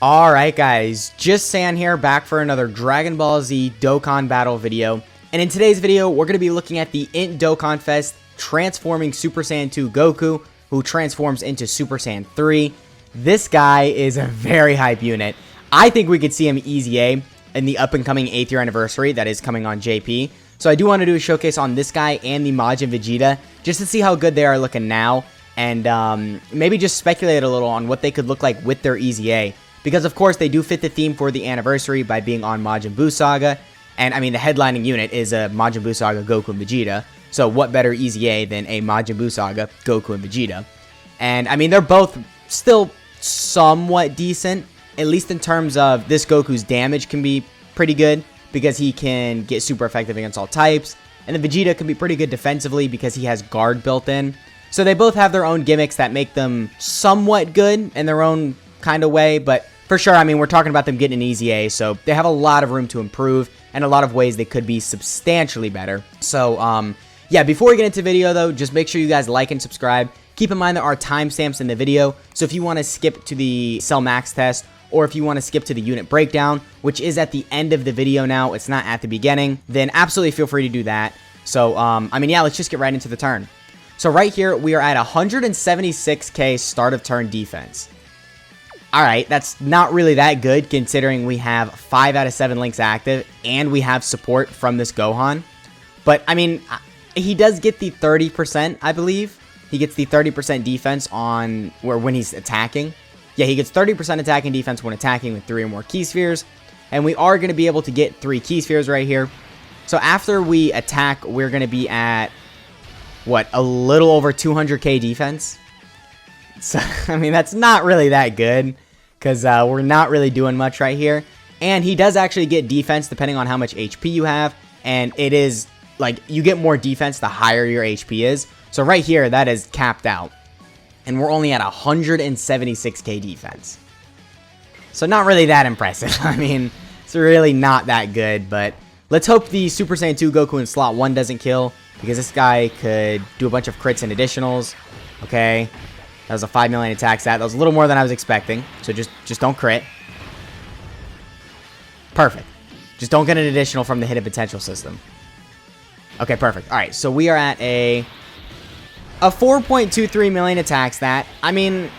Alright guys, just San here, back for another Dragon Ball Z Dokkan battle video. And in today's video, we're going to be looking at the Int Dokkan Fest transforming Super Saiyan 2 Goku, who transforms into Super Saiyan 3. This guy is a very hype unit. I think we could see him easy A in the up-and-coming 8th year anniversary that is coming on JP. So I do want to do a showcase on this guy and the Majin Vegeta, just to see how good they are looking now, and maybe just speculate a little on what they could look like with their easy A. Because, of course, they do fit the theme for the anniversary by being on Majin Buu Saga. And, I mean, the headlining unit is a Majin Buu Saga, Goku, and Vegeta. So, what better Easy A than a Majin Buu Saga, Goku, and Vegeta? And, I mean, they're both still somewhat decent. At least in terms of this Goku's damage can be pretty good. Because he can get super effective against all types. And the Vegeta can be pretty good defensively because he has guard built in. So, they both have their own gimmicks that make them somewhat good in their own kind of way. But for sure, I mean, we're talking about them getting an easy A, so they have a lot of room to improve and a lot of ways they could be substantially better. So, yeah, before we get into the video, though, just make sure you guys like and subscribe. Keep in mind there are timestamps in the video, so if you want to skip to the Cell Max test, or if you want to skip to the unit breakdown, which is at the end of the video now, it's not at the beginning, then absolutely feel free to do that. So, I mean, yeah, let's just get right into the turn. So right here, we are at 176k start of turn defense. Alright, that's not really that good considering we have 5 out of 7 links active and we have support from this Gohan. But, I mean, he does get the 30%, I believe. He gets the 30% defense on when he's attacking. Yeah, he gets 30% attacking defense when attacking with 3 or more Ki Spheres. And we are going to be able to get 3 Ki Spheres right here. So after we attack, we're going to be at, what, a little over 200k defense? So, I mean, that's not really that good, because we're not really doing much right here. And he does actually get defense depending on how much HP you have, and it is, like, you get more defense the higher your HP is. So right here, that is capped out. And we're only at 176k defense. So not really that impressive. I mean, it's really not that good, but let's hope the Super Saiyan 2 Goku in slot 1 doesn't kill, because this guy could do a bunch of crits and additionals. Okay. That was a 5 million attack stat. That was a little more than I was expecting. So just don't crit. Perfect. Just don't get an additional from the hidden potential system. Okay, perfect. Alright, so we are at a 4.23 million attack stat. I mean,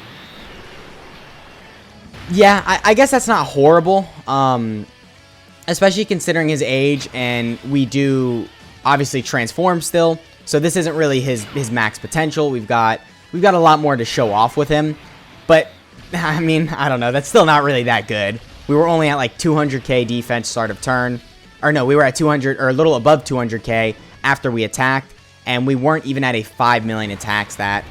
yeah, I guess that's not horrible. Especially considering his age, and we do obviously transform still. So this isn't really his max potential. We've got a lot more to show off with him, but, I mean, I don't know. That's still not really that good. We were only at, like, 200k defense start of turn. Or, no, we were at 200, or a little above 200k after we attacked, and we weren't even at a 5 million attack stat.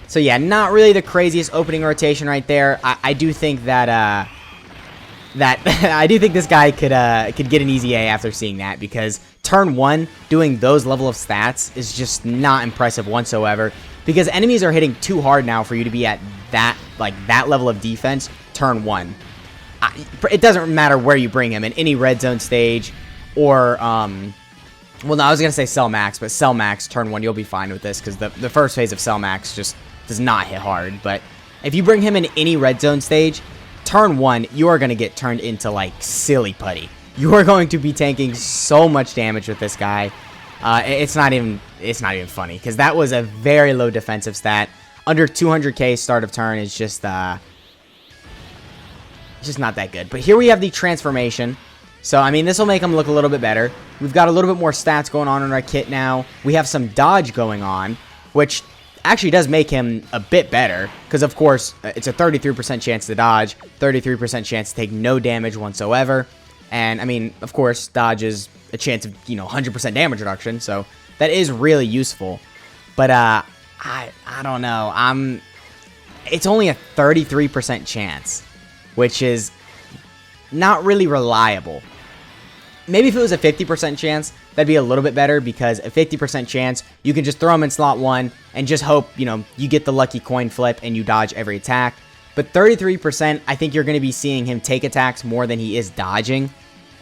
So, yeah, not really the craziest opening rotation right there. I do think that, I do think this guy could get an easy A after seeing that, because turn 1, doing those level of stats is just not impressive whatsoever. Because enemies are hitting too hard now for you to be at that level of defense turn 1. It doesn't matter where you bring him, in any red zone stage, or, well, no, I was going to say Cell Max, but Cell Max turn 1, you'll be fine with this, because the first phase of Cell Max just does not hit hard. But if you bring him in any red zone stage, turn 1, you are going to get turned into, like, silly putty. You are going to be tanking so much damage with this guy. It's not even funny, because that was a very low defensive stat. Under 200k start of turn is just not that good. But here we have the transformation. So, I mean, this will make him look a little bit better. We've got a little bit more stats going on in our kit now. We have some dodge going on, which actually does make him a bit better. Because, of course, it's a 33% chance to dodge, 33% chance to take no damage whatsoever. And, I mean, of course, dodge is a chance of, 100% damage reduction. So, that is really useful. But, I don't know. It's only a 33% chance, which is not really reliable. Maybe if it was a 50% chance, that'd be a little bit better, because a 50% chance, you can just throw him in slot 1 and just hope, you get the lucky coin flip and you dodge every attack. But 33%, I think you're going to be seeing him take attacks more than he is dodging.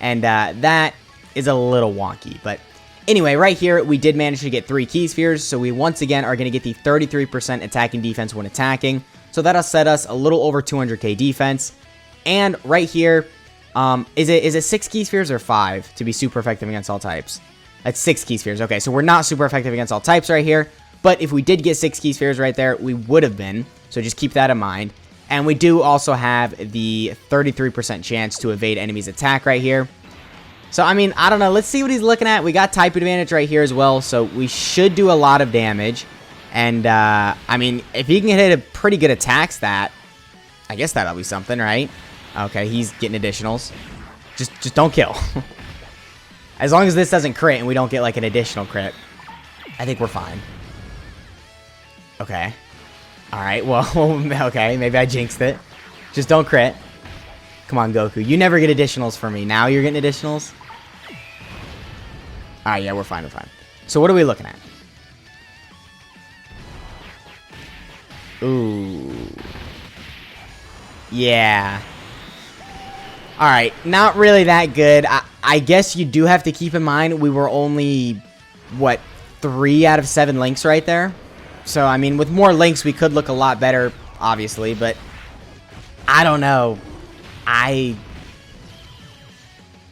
And that is a little wonky. But anyway, right here, we did manage to get 3 Ki Spheres. So we once again are going to get the 33% attacking defense when attacking. So that'll set us a little over 200k defense. And right here, is it 6 key spheres or 5 to be super effective against all types? That's 6 key spheres. Okay, so we're not super effective against all types right here. But if we did get 6 key spheres right there, we would have been. So just keep that in mind. And we do also have the 33% chance to evade enemies' attack right here. So, I mean, I don't know. Let's see what he's looking at. We got type advantage right here as well. So we should do a lot of damage. And, I mean, if he can hit a pretty good attack stat, I guess that'll be something, right? Okay, he's getting additionals. Just don't kill. As long as this doesn't crit and we don't get, like, an additional crit, I think we're fine. Okay. Alright, well, okay, maybe I jinxed it. Just don't crit. Come on, Goku. You never get additionals for me. Now you're getting additionals? Alright, yeah, we're fine, we're fine. So what are we looking at? Ooh. Yeah. Alright, not really that good. I guess you do have to keep in mind we were only, what, 3 out of 7 links right there? So, I mean, with more links, we could look a lot better, obviously, but I don't know.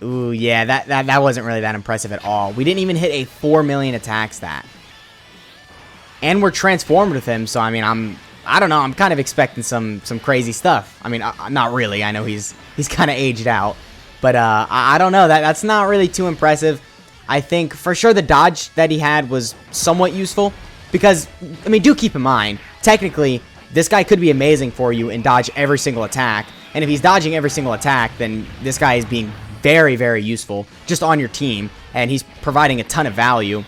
Ooh, yeah, that wasn't really that impressive at all. We didn't even hit a 4 million attack stat. And we're transformed with him, so, I mean, I don't know, I'm kind of expecting some crazy stuff. I mean, not really. I know he's kind of aged out, but I don't know. That's not really too impressive. I think, for sure, the dodge that he had was somewhat useful. Because, I mean, do keep in mind, technically, this guy could be amazing for you and dodge every single attack. And if he's dodging every single attack, then this guy is being very, very useful just on your team. And he's providing a ton of value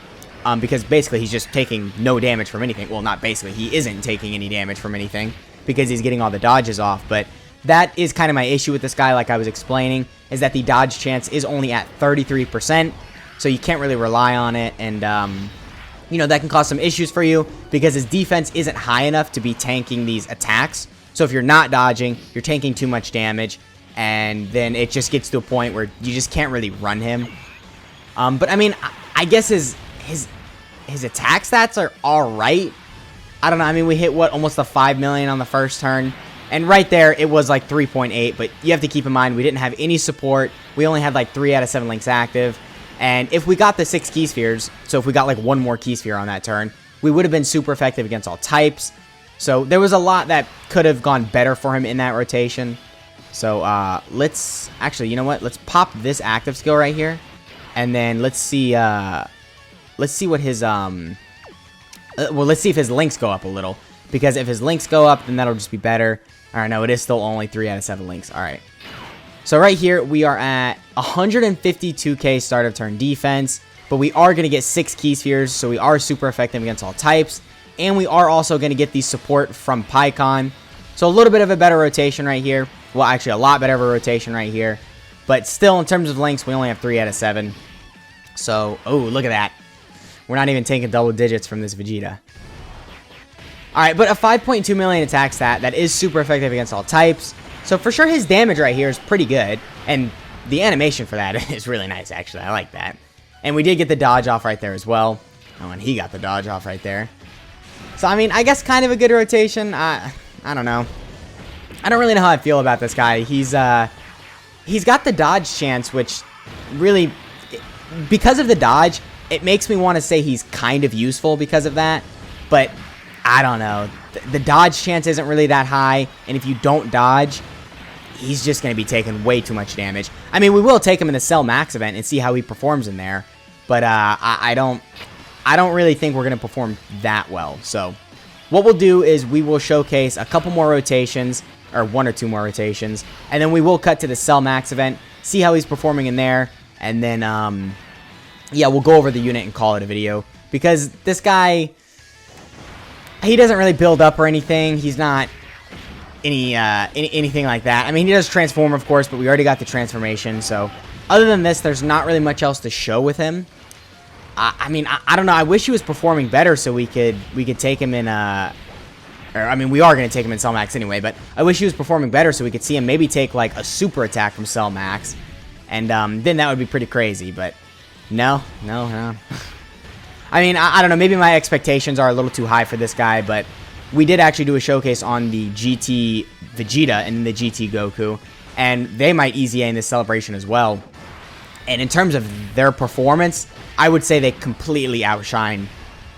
because basically he's just taking no damage from anything. Well, not basically. He isn't taking any damage from anything because he's getting all the dodges off. But that is kind of my issue with this guy, like I was explaining, is that the dodge chance is only at 33%. So you can't really rely on it. And, you know, that can cause some issues for you because his defense isn't high enough to be tanking these attacks. So if you're not dodging, you're taking too much damage, and then it just gets to a point where you just can't really run him. But I mean, I guess his attack stats are all right. I don't know. I mean, we hit what, almost a 5 million on the first turn, and right there it was like 3.8. But you have to keep in mind we didn't have any support. We only had like 3 out of 7 links active. And if we got the 6 key spheres, so if we got like 1 more key sphere on that turn, we would have been super effective against all types. So there was a lot that could have gone better for him in that rotation. So let's actually, you know what? Let's pop this active skill right here, and then let's see what his well, let's see if his links go up a little, because if his links go up, then that'll just be better. All right, no, it is still only 3 out of 7 links. All right. So right here, we are at 152k start of turn defense, but we are going to get 6 key spheres, so we are super effective against all types, and we are also going to get the support from PyCon. So a little bit of a better rotation right here. Well, actually, a lot better of a rotation right here, but still, in terms of links, we only have 3 out of 7. So, oh, look at that. We're not even taking double digits from this Vegeta. Alright, but a 5.2 million attack stat, that is super effective against all types. So for sure his damage right here is pretty good. And the animation for that is really nice, actually. I like that. And we did get the dodge off right there as well. Oh, and he got the dodge off right there. So, I mean, I guess kind of a good rotation. I don't know. I don't really know how I feel about this guy. He's got the dodge chance, which really, because of the dodge, it makes me want to say he's kind of useful because of that. But I don't know. The dodge chance isn't really that high. And if you don't dodge, he's just going to be taking way too much damage. I mean, we will take him in the Cell Max event and see how he performs in there. But I don't really think we're going to perform that well. So what we'll do is we will showcase a couple more rotations, or 1 or 2 more rotations, and then we will cut to the Cell Max event, see how he's performing in there, and then, yeah, we'll go over the unit and call it a video. Because this guy, he doesn't really build up or anything. He's not anything like that. I mean, he does transform, of course, but we already got the transformation. So other than this, there's not really much else to show with him. I mean, I don't know. I wish he was performing better so we could take him in I mean, we are going to take him in Cell Max anyway, but I wish he was performing better so we could see him maybe take like a super attack from Cell Max, and then that would be pretty crazy. But no. I mean, I don't know. Maybe my expectations are a little too high for this guy, but we did actually do a showcase on the GT Vegeta and the GT Goku, and they might easy A in this celebration as well. And in terms of their performance, I would say they completely outshine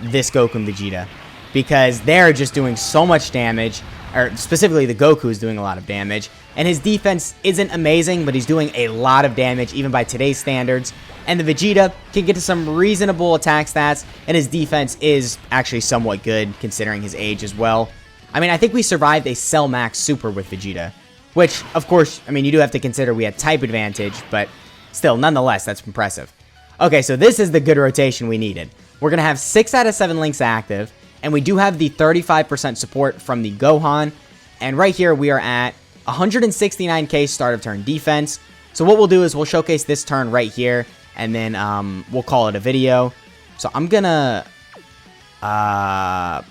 this Goku and Vegeta, because they're just doing so much damage, or specifically the Goku is doing a lot of damage, and his defense isn't amazing, but he's doing a lot of damage even by today's standards. And the Vegeta can get to some reasonable attack stats, and his defense is actually somewhat good considering his age as well. I mean, I think we survived a Cell Max Super with Vegeta, which, of course, I mean, you do have to consider we had type advantage, but still, nonetheless, that's impressive. Okay, so this is the good rotation we needed. We're going to have 6 out of 7 links active, and we do have the 35% support from the Gohan, and right here we are at 169k start of turn defense. So what we'll do is we'll showcase this turn right here, and then we'll call it a video. So I'm gonna pop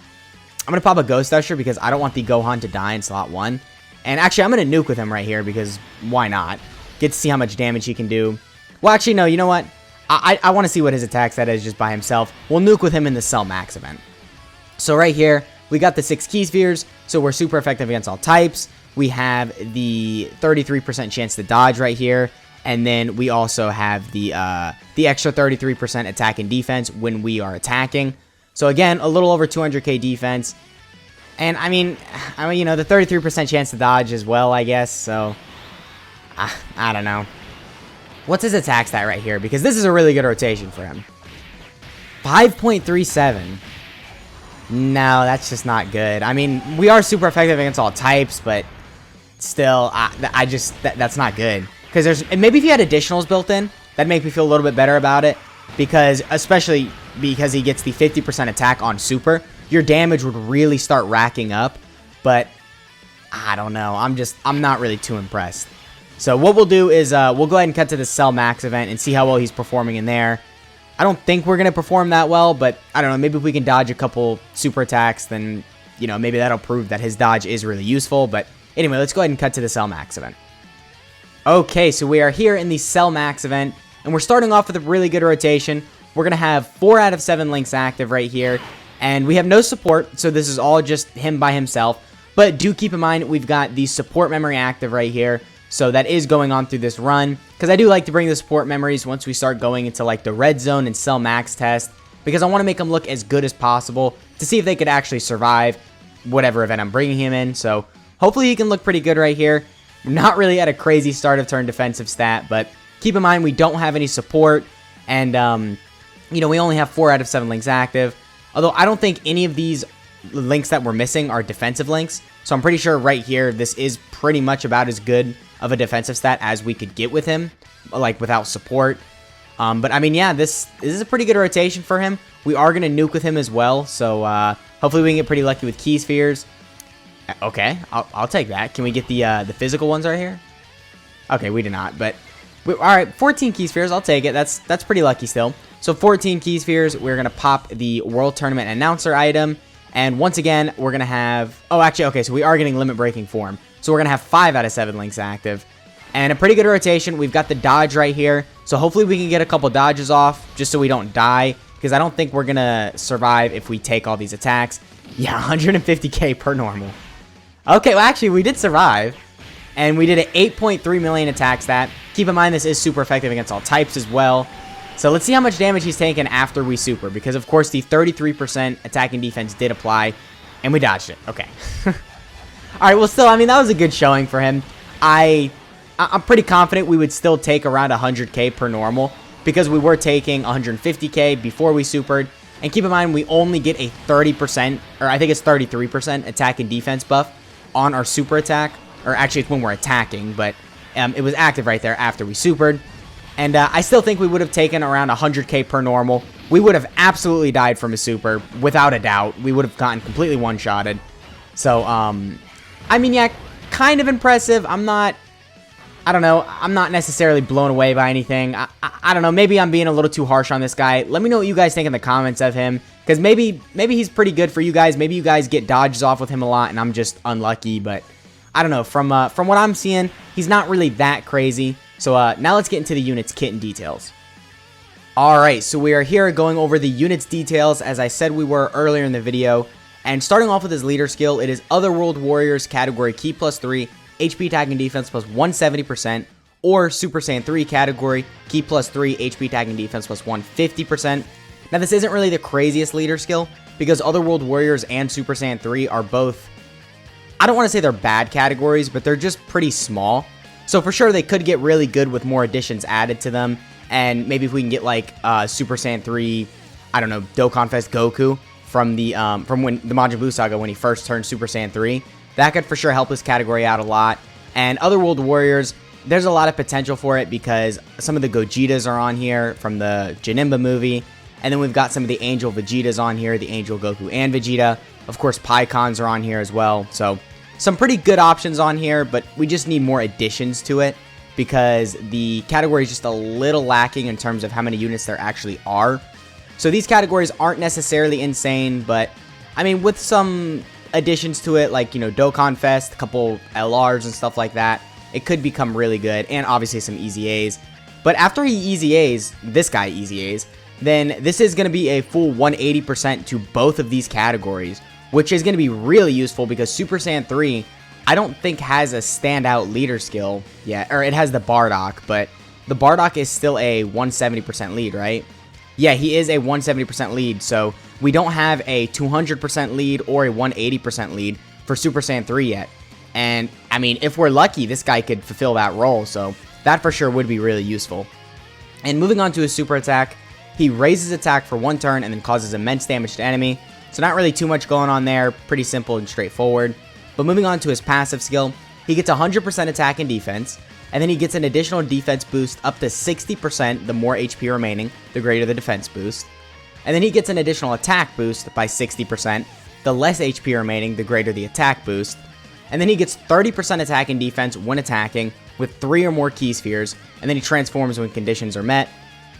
a Ghost Usher because I don't want the Gohan to die in slot 1. And actually, I'm gonna nuke with him right here because why not? Get to see how much damage he can do. Well, actually, no, you know what? I want to see what his attack stat is just by himself. We'll nuke with him in the Cell Max event. So right here, we got the 6 Key Spheres, so we're super effective against all types. We have the 33% chance to dodge right here, and then we also have the extra 33% attack and defense when we are attacking. So again, a little over 200k defense, and I mean, you know, the 33% chance to dodge as well, I guess. So I don't know. What's his attack stat right here? Because this is a really good rotation for him. 5.37. No, that's just not good. I mean, we are super effective against all types, but still, that's not good. Because maybe if you had additionals built in, that'd make me feel a little bit better about it. Because, especially because he gets the 50% attack on super, your damage would really start racking up. But, I don't know. I'm not really too impressed. So what we'll do is we'll go ahead and cut to the Cell Max event and see how well he's performing in there. I don't think we're going to perform that well, but I don't know. Maybe if we can dodge a couple super attacks, then, you know, maybe that'll prove that his dodge is really useful. But anyway, let's go ahead and cut to the Cell Max event. Okay, so we are here in the Cell Max event, and we're starting off with a really good rotation. We're going to have 4 out of 7 links active right here, and we have no support, so this is all just him by himself. But do keep in mind, we've got the support memory active right here. So that is going on through this run, because I do like to bring the support memories once we start going into like the Red Zone and Cell Max test, because I want to make them look as good as possible to see if they could actually survive whatever event I'm bringing him in. So hopefully he can look pretty good right here. Not really at a crazy start of turn defensive stat, but keep in mind we don't have any support, and you know, we only have 4 out of 7 links active. Although I don't think any of these links that we're missing are defensive links, so I'm pretty sure right here this is pretty much about as good of a defensive stat as we could get with him, like without support. But I mean, yeah, this is a pretty good rotation for him. We are going to nuke with him as well, so hopefully we can get pretty lucky with Key Spheres. Okay, I'll take that. Can we get the physical ones right here? Okay, we did not, but all right, 14 Key Spheres, I'll take it. That's pretty lucky still. So 14 Key Spheres, we're going to pop the World Tournament Announcer item, and once again, we're going to have, oh, actually, okay, so we are getting Limit Breaking Form. So we're going to have 5 out of 7 links active. And a pretty good rotation. We've got the dodge right here. So hopefully we can get a couple dodges off just so we don't die, because I don't think we're going to survive if we take all these attacks. Yeah, 150k per normal. Okay, well, actually, we did survive. And we did an 8.3 million attack stat. Keep in mind, this is super effective against all types as well. So let's see how much damage he's taken after we super, because, of course, the 33% attack and defense did apply. And we dodged it. Okay. Alright, well, still, I mean, that was a good showing for him. I'm pretty confident we would still take around 100k per normal, because we were taking 150k before we supered. And keep in mind, we only get a 30%, or I think it's 33% attack and defense buff on our super attack. Or actually, it's when we're attacking, but it was active right there after we supered. And I still think we would have taken around 100k per normal. We would have absolutely died from a super, without a doubt. We would have gotten completely one-shotted. So, I mean, yeah, kind of impressive. I don't know. I'm not necessarily blown away by anything. I don't know. Maybe I'm being a little too harsh on this guy. Let me know what you guys think in the comments of him, because maybe he's pretty good for you guys. Maybe you guys get dodges off with him a lot, and I'm just unlucky. But I don't know. From what I'm seeing, he's not really that crazy. So now let's get into the units kit and details. Alright, so we are here going over the units details, as I said we were earlier in the video. And starting off with his leader skill, it is Otherworld Warriors category Key +3, HP attack and defense plus 170%, or Super Saiyan 3 category, Ki plus 3, HP attack and defense plus 150%. Now this isn't really the craziest leader skill, because Otherworld Warriors and Super Saiyan 3 are both, I don't want to say they're bad categories, but they're just pretty small. So for sure they could get really good with more additions added to them, and maybe if we can get like Super Saiyan 3, I don't know, Dokkan Fest Goku from the when the Majin Buu saga when he first turned Super Saiyan 3, that could for sure help this category out a lot. And Otherworld Warriors, there's a lot of potential for it because some of the Gogetas are on here from the Janemba movie, and then we've got some of the Angel Vegetas on here, the Angel Goku and Vegeta. Of course, Pycons are on here as well, so some pretty good options on here, but we just need more additions to it because the category is just a little lacking in terms of how many units there actually are. So these categories aren't necessarily insane, but I mean, with some additions to it, like, you know, Dokkan Fest, a couple LRs and stuff like that, it could become really good, and obviously some Easy A's. But after he Easy A's, this guy Easy A's, then this is going to be a full 180% to both of these categories, which is going to be really useful because Super Saiyan 3, I don't think has a standout leader skill yet, or it has the Bardock, but the Bardock is still a 170% lead, right? Yeah, he is a 170% lead, so we don't have a 200% lead or a 180% lead for Super Saiyan 3 yet. And, I mean, if we're lucky, this guy could fulfill that role, so that for sure would be really useful. And moving on to his super attack, he raises attack for 1 turn and then causes immense damage to enemy. So not really too much going on there, pretty simple and straightforward. But moving on to his passive skill, he gets 100% attack and defense, and then he gets an additional defense boost up to 60%, the more HP remaining, the greater the defense boost. And then he gets an additional attack boost by 60%, the less HP remaining, the greater the attack boost. And then he gets 30% attack and defense when attacking with 3 or more Ki spheres, and then he transforms when conditions are met.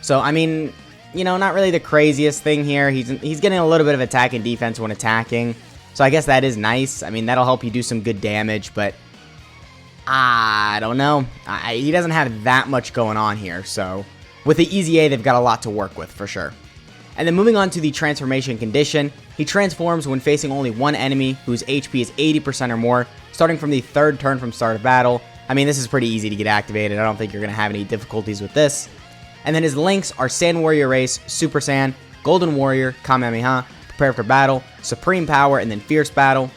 So, I mean, you know, not really the craziest thing here. He's getting a little bit of attack and defense when attacking, so I guess that is nice. I mean, that'll help you do some good damage, but I don't know. He doesn't have that much going on here, so with the Easy A, they've got a lot to work with for sure. And then moving on to the transformation condition, he transforms when facing only one enemy whose HP is 80% or more, starting from the 3rd turn from start of battle. I mean, this is pretty easy to get activated. I don't think you're going to have any difficulties with this. And then his links are Saiyan Warrior Race, Super Saiyan, Golden Warrior, Kamehameha, Prepare for Battle, Supreme Power, and then Fierce Battle.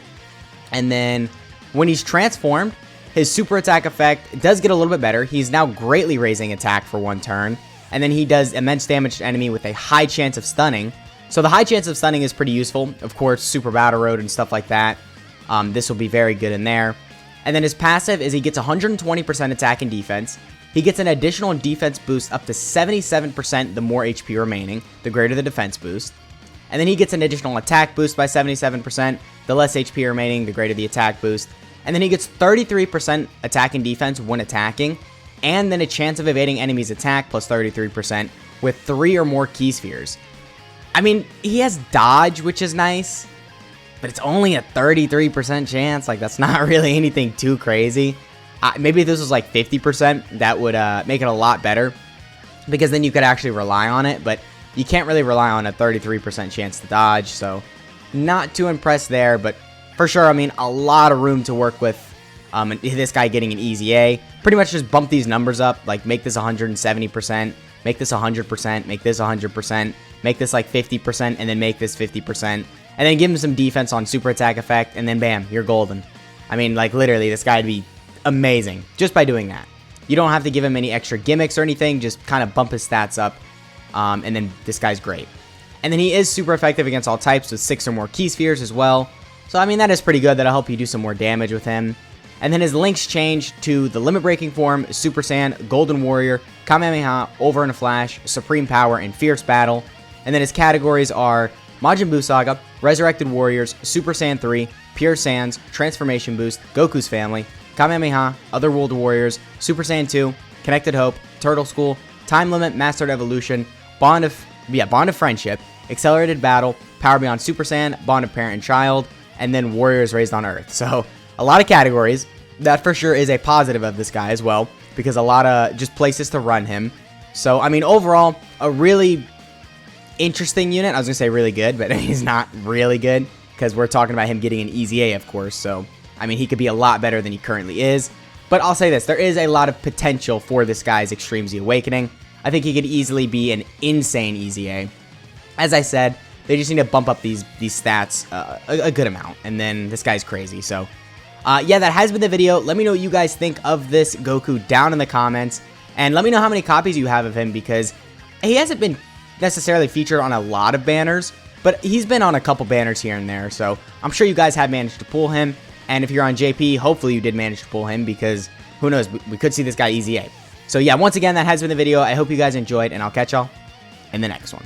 And then when he's transformed, his super attack effect does get a little bit better. He's now greatly raising attack for 1 turn. And then he does immense damage to enemy with a high chance of stunning. So the high chance of stunning is pretty useful. Of course, Super Battle Road and stuff like that. This will be very good in there. And then his passive is he gets 120% attack and defense. He gets an additional defense boost up to 77%, the more HP remaining, the greater the defense boost. And then he gets an additional attack boost by 77%, the less HP remaining, the greater the attack boost. And then he gets 33% attack and defense when attacking, and then a chance of evading enemies' attack plus 33% with 3 or more Ki spheres. I mean, he has dodge, which is nice, but it's only a 33% chance. Like, that's not really anything too crazy. Maybe if this was like 50%, that would make it a lot better, because then you could actually rely on it, but you can't really rely on a 33% chance to dodge, so not too impressed there, but for sure, I mean, a lot of room to work with. And this guy getting an Easy A, pretty much just bump these numbers up, like make this 170%, make this 100%, make this 100%, make this like 50%, and then make this 50%, and then give him some defense on super attack effect, and then bam, you're golden. I mean, like literally, this guy would be amazing just by doing that. You don't have to give him any extra gimmicks or anything, just kind of bump his stats up, and then this guy's great. And then he is super effective against all types with 6 or more Ki spheres as well. So I mean, that is pretty good. That'll help you do some more damage with him. And then his links change to the Limit Breaking form, Super Saiyan, Golden Warrior, Kamehameha, Over in a Flash, Supreme Power, and Fierce Battle. And then his categories are Majin Buu Saga, Resurrected Warriors, Super Saiyan 3, Pure Saiyans, Transformation Boost, Goku's Family, Kamehameha, Otherworld Warriors, Super Saiyan 2, Connected Hope, Turtle School, Time Limit, Mastered Evolution, Bond of Friendship, Accelerated Battle, Power Beyond Super Saiyan, Bond of Parent and Child, and then Warriors Raised on Earth. So a lot of categories. That for sure is a positive of this guy as well, because a lot of just places to run him. So, I mean, overall, a really interesting unit. I was going to say really good, but he's not really good, because we're talking about him getting an Easy A, of course. So, I mean, he could be a lot better than he currently is. But I'll say this, there is a lot of potential for this guy's Extreme Z Awakening. I think he could easily be an insane Easy A. As I said, they just need to bump up these stats a good amount, and then this guy's crazy. So, yeah, that has been the video. Let me know what you guys think of this Goku down in the comments, and let me know how many copies you have of him, because he hasn't been necessarily featured on a lot of banners, but he's been on a couple banners here and there, so I'm sure you guys have managed to pull him. And if you're on JP, hopefully you did manage to pull him, because who knows, we could see this guy Easy A. So yeah, once again, that has been the video. I hope you guys enjoyed, and I'll catch y'all in the next one.